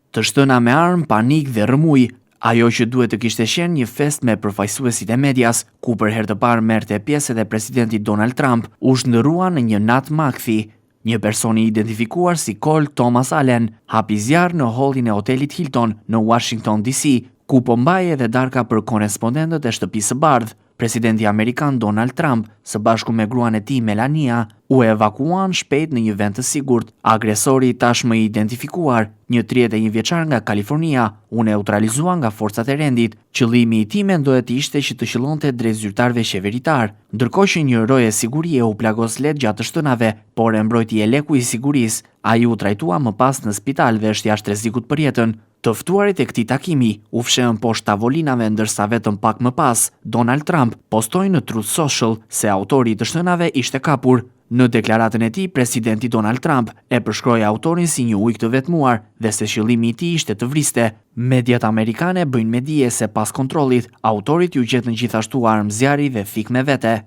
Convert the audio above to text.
Të shtëna me armë, panik dhe rrëmuj. Ajo që duhet të kishte qenë një fest me përfaqësuesit e medias, ku për herë të parë merrte pjesë edhe presidenti Donald Trump, u shndërrua në një natë makthi. Një person i identifikuar si Cole Thomas Allen hapi zjarr në hallin e hotelit Hilton në Washington DC, ku po mbajej edhe darka për korespondentët e shtëpisë së bardhë. Presidenti amerikan Donald Trump, së bashku me gruan e tij Melania, u evakuan shpejt në një vend të sigurt. Agresori tashmë i identifikuar, një 31 vjeçar nga Kalifornia, u neutralizua nga forcat e rendit. Qëllimi i tij mendohet të ishte që të qëllonte drejt zyrtarëve qeveritar, ndërkohë që një roje sigurie u plagos lehtë gjatë shtënave, por e mbrojti eleku i sigurisë. Ai u trajtua më pas në spital dhe është jashtë rrezikut për jetën. Të ftuarit e këtij takimi u fshehën poshtë tavolinave, ndërsa vetëm pak më pas, Donald Trump postoi në Truth Social se autori i të shtënave ishte kapur. Në deklaratën e tij, presidenti Donald Trump e përshkroi autorin si një ujk të vetmuar dhe se qëllimi i tij ishte të vriste. Mediat amerikane bëjnë me dije se pas kontrollit, autorit ju gjetën gjithashtu armë zjarri dhe thik me vete.